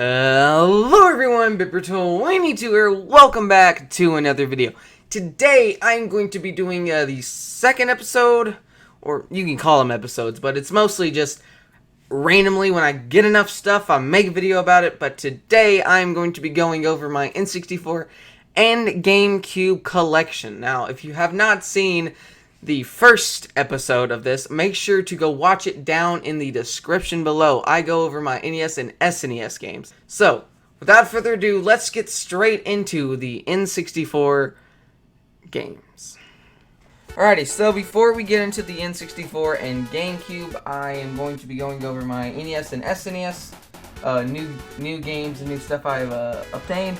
Hello everyone, Bipper22 here, welcome back to another video. Today I'm going to be doing the second episode, or you can call them episodes, but it's mostly just randomly when I get enough stuff I make a video about it. But today I'm going to be going over my N64 and GameCube collection. Now if you have not seen the first episode of this, make sure to go watch it down in the description below. I go over my NES and SNES games. So, without further ado, let's get straight into the N64 games. Alrighty, so before we get into the N64 and GameCube, I am going to be going over my NES and SNES, new games and new stuff I've obtained.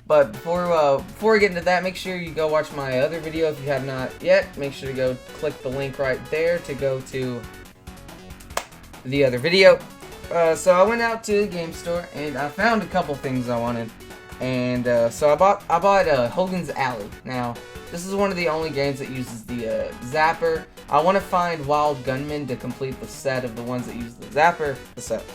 But before we get into that, make sure you go watch my other video if you have not yet. Make sure to go click the link right there to go to the other video. So I went out to the game store and I found a couple things I wanted. And so I bought Hogan's Alley. Now, this is one of the only games that uses the zapper. I want to find Wild Gunman to complete the set of the ones that use the zapper.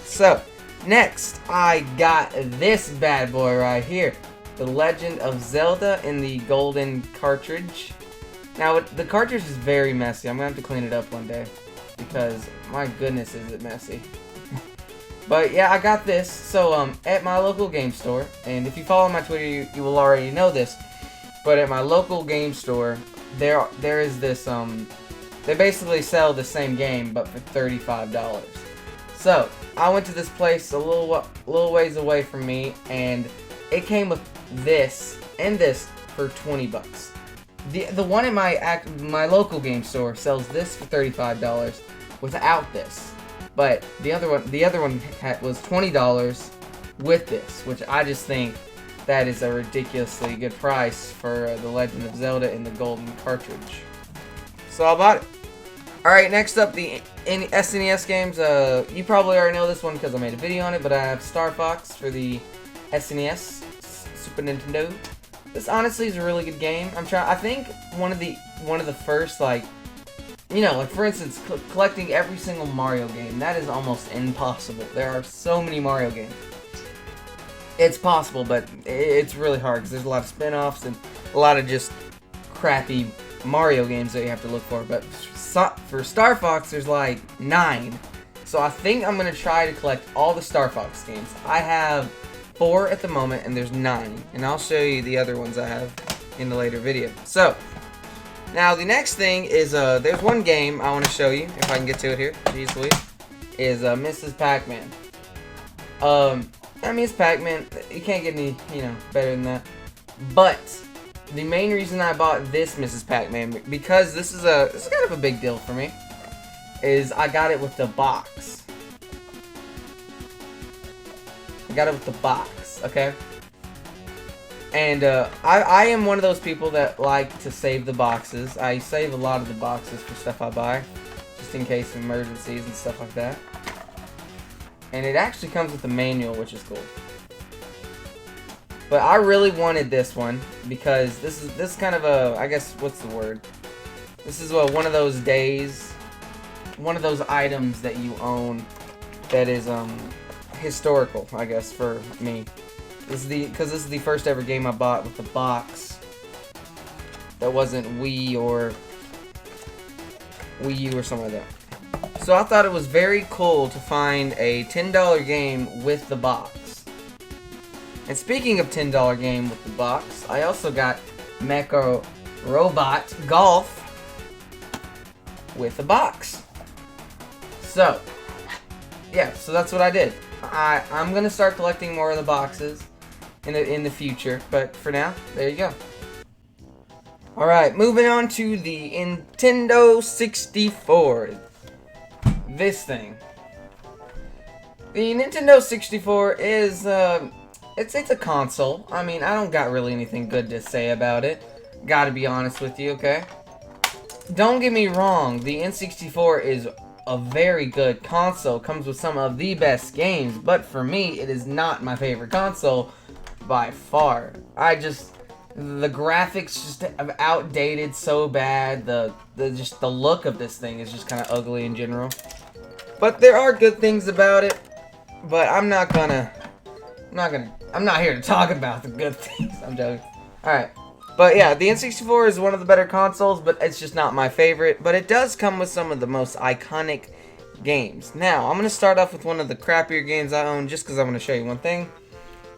So, next, I got this bad boy right here. The Legend of Zelda in the golden cartridge. Now, the cartridge is very messy. I'm going to have to clean it up one day. Because, my goodness, is it messy. But, yeah, I got this. So, at my local game store, and if you follow my Twitter, you will already know this. But at my local game store, there is this, they basically sell the same game, but for $35. So, I went to this place a little ways away from me, and it came with this and this for 20 bucks. The one in my local game store sells this for $35 without this, but the other one was $20 with this, which I just think that is a ridiculously good price for the Legend of Zelda in the golden cartridge. So I bought it. All right, next up, the SNES games. You probably already know this one because I made a video on it, but I have Star Fox for the SNES. Super Nintendo. This honestly is a really good game. I think one of the first, like, you know, like for instance, collecting every single Mario game. That is almost impossible. There are so many Mario games. It's possible, but it's really hard because there's a lot of spin-offs and a lot of just crappy Mario games that you have to look for. But for Star Fox, there's like 9. So I think I'm gonna try to collect all the Star Fox games. I have 4 at the moment, and there's 9, and I'll show you the other ones I have in the later video. So, now the next thing is, there's one game I want to show you, if I can get to it here, jeez Louise, is Mrs. Pac-Man. I mean, it's Pac-Man, you can't get any, better than that, but the main reason I bought this Mrs. Pac-Man, because this is kind of a big deal for me, is I got it with the box. Got it with the box, okay? And I am one of those people that like to save the boxes. I save a lot of the boxes for stuff I buy, just in case of emergencies and stuff like that. And it actually comes with the manual, which is cool. But I really wanted this one because this is kind of a, I guess, what's the word? This is one of those days, one of those items that you own that is historical, I guess, for me. Because this is the first ever game I bought with the box that wasn't Wii U or something like that. So I thought it was very cool to find a $10 game with the box. And speaking of $10 game with the box, I also got Mecha Robot Golf with the box. So, yeah, so that's what I did. I'm gonna start collecting more of the boxes in the future, but for now, there you go. All right, moving on to the Nintendo 64. This thing. The Nintendo 64 is it's a console. I mean, I don't got really anything good to say about it. Gotta be honest with you, okay? Don't get me wrong. The N64 is a very good console, comes with some of the best games, but for me, it is not my favorite console by far. The graphics just have outdated so bad, the look of this thing is just kind of ugly in general. But there are good things about it, but I'm not gonna I'm not here to talk about the good things. I'm joking. Alright. But yeah, the N64 is one of the better consoles, but it's just not my favorite. But it does come with some of the most iconic games. Now, I'm going to start off with one of the crappier games I own just because I'm going to show you one thing.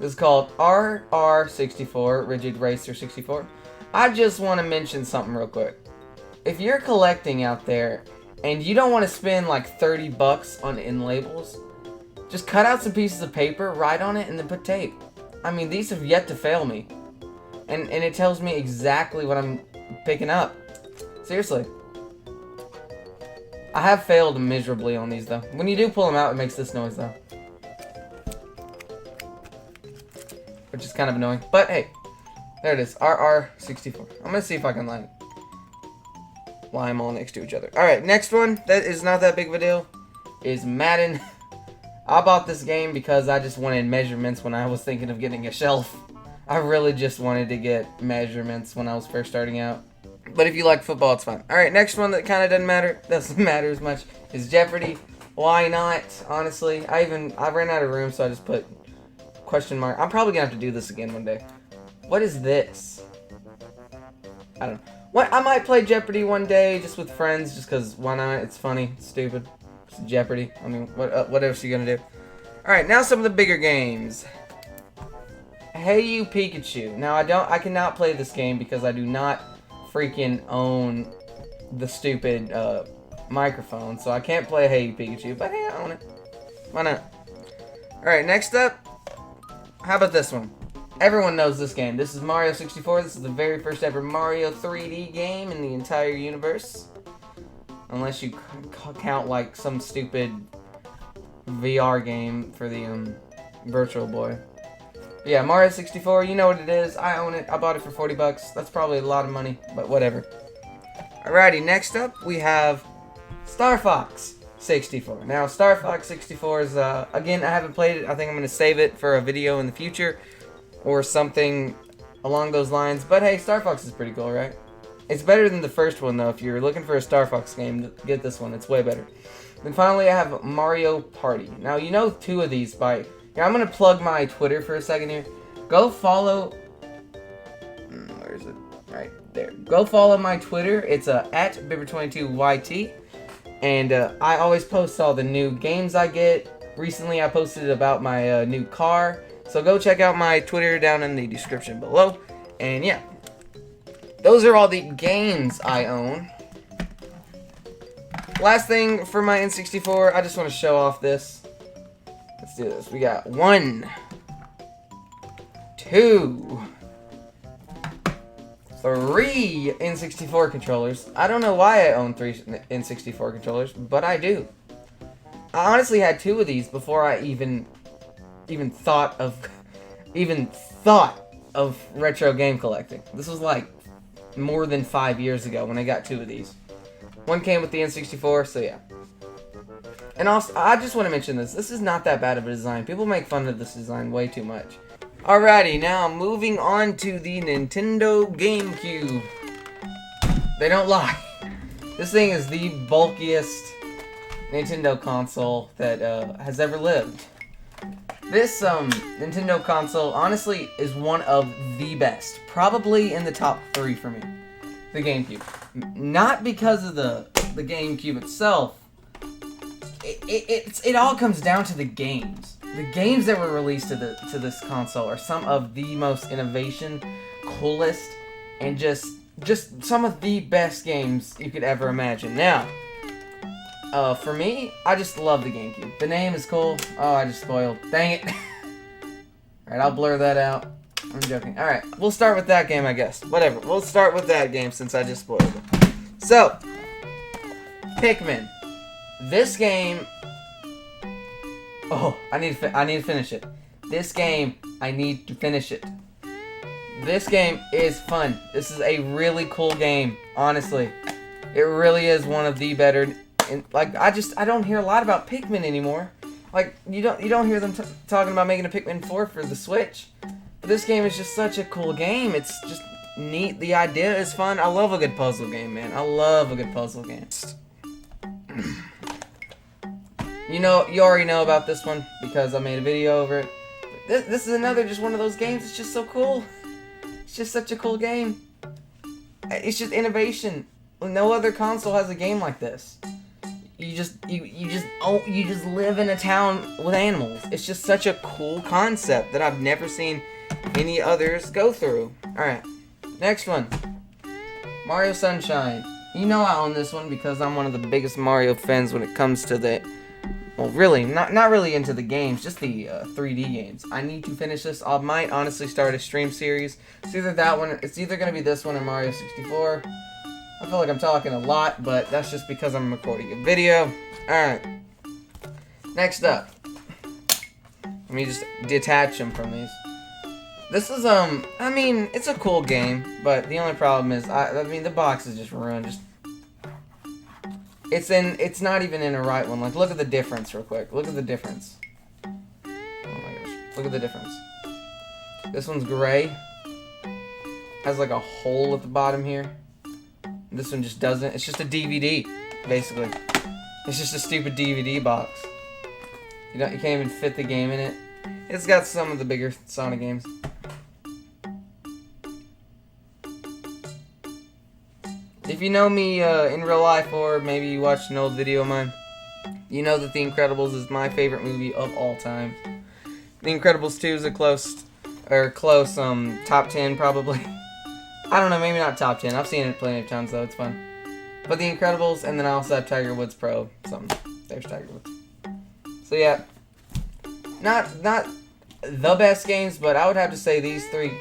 This is called RR64, Rigid Racer 64. I just want to mention something real quick. If you're collecting out there and you don't want to spend like 30 bucks on end labels, just cut out some pieces of paper, write on it, and then put tape. I mean, these have yet to fail me. And it tells me exactly what I'm picking up. Seriously. I have failed miserably on these, though. When you do pull them out, it makes this noise, though. Which is kind of annoying. But, hey. There it is. RR64. I'm going to see if I can line them all next to each other. Alright, next one. That is not that big of a deal. Is Madden. I bought this game because I just wanted measurements when I was thinking of getting a shelf. I really just wanted to get measurements when I was first starting out. But if you like football, it's fine. Alright, next one that kind of doesn't matter as much, is Jeopardy. Why not? Honestly, I ran out of room, so I just put question mark. I'm probably going to have to do this again one day. What is this? I don't know. What? I might play Jeopardy one day just with friends, just because why not? It's funny, it's stupid. It's Jeopardy. I mean, what else are you going to do? Alright, now some of the bigger games. Hey You Pikachu. Now I cannot play this game because I do not freaking own the stupid microphone, so I can't play Hey You Pikachu, but hey, I own it. Why not? Alright, next up, how about this one? Everyone knows this game. This is Mario 64. This is the very first ever Mario 3D game in the entire universe. Unless you count like some stupid VR game for the Virtual Boy. Yeah, Mario 64, you know what it is. I own it. I bought it for 40 bucks. That's probably a lot of money, but whatever. Alrighty, next up we have Star Fox 64. Now, Star Fox 64 is, again, I haven't played it. I think I'm going to save it for a video in the future or something along those lines. But hey, Star Fox is pretty cool, right? It's better than the first one, though. If you're looking for a Star Fox game, get this one. It's way better. Then finally, I have Mario Party. Now, you know two of these by... Here, I'm going to plug my Twitter for a second here. Go follow... Where is it? Right there. Go follow my Twitter. It's at Bibber22YT. And I always post all the new games I get. Recently, I posted about my new car. So go check out my Twitter down in the description below. And yeah. Those are all the games I own. Last thing for my N64, I just want to show off this. Let's do this. We got 1, 2, 3 N64 controllers. I don't know why I own 3 N64 controllers, but I do. I honestly had 2 of these before I even thought of retro game collecting. This was like more than 5 years ago when I got 2 of these. One came with the N64, so yeah. And also, I just want to mention this. This is not that bad of a design. People make fun of this design way too much. Alrighty, now moving on to the Nintendo GameCube. They don't lie. This thing is the bulkiest Nintendo console that has ever lived. This Nintendo console, honestly, is one of the best. Probably in the top 3 for me. The GameCube. Not because of the GameCube itself. It all comes down to the games. The games that were released to this console are some of the most innovation, coolest, and just some of the best games you could ever imagine. Now, for me, I just love the GameCube. The name is cool. Oh, I just spoiled. Dang it. Alright, I'll blur that out. I'm joking. Alright, we'll start with that game, I guess. Whatever. We'll start with that game since I just spoiled it. So, Pikmin. This game... Oh, I need to finish it. This game, I need to finish it. This game is fun. This is a really cool game, honestly. It really is one of the better... Like, I don't hear a lot about Pikmin anymore. Like, you don't hear them talking about making a Pikmin 4 for the Switch. But this game is just such a cool game. It's just neat. The idea is fun. I love a good puzzle game, man. I love a good puzzle game. You already know about this one because I made a video over it. This is another just one of those games. It's just so cool. It's just such a cool game. It's just innovation. No other console has a game like this. You just live in a town with animals. It's just such a cool concept that I've never seen any others go through. Alright, next one. Mario Sunshine. You know I own this one because I'm one of the biggest Mario fans when it comes to the... Well, really, not really into the games, just the 3D games. I need to finish this. I might honestly start a stream series. It's either that one, it's either going to be this one or Mario 64. I feel like I'm talking a lot, but that's just because I'm recording a video. Alright. Next up. Let me just detach them from these. This is, I mean, it's a cool game, but the only problem is, I mean, the box is just ruined. It's not even in a right one. Like, look at the difference real quick. Look at the difference. Oh my gosh. Look at the difference. This one's gray. Has like a hole at the bottom here. This one just doesn't. It's just a DVD, basically. It's just a stupid DVD box. You can't even fit the game in it. It's got some of the bigger Sonic games. If you know me in real life, or maybe you watched an old video of mine, you know that The Incredibles is my favorite movie of all time. The Incredibles 2 is a close top 10 probably. I don't know, maybe not top 10. I've seen it plenty of times though, it's fun. But The Incredibles, and then I also have Tiger Woods Pro, something. There's Tiger Woods. So yeah, not the best games, but I would have to say these three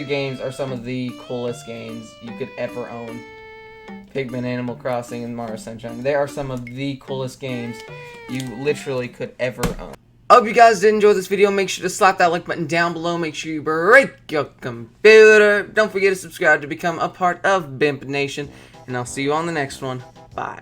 games are some of the coolest games you could ever own. Pikmin, Animal Crossing, and Mario Sunshine. They are some of the coolest games you literally could ever own. I hope you guys did enjoy this video. Make sure to slap that like button down below. Make sure you break your computer. Don't forget to subscribe to become a part of Bimp Nation. And I'll see you on the next one. Bye.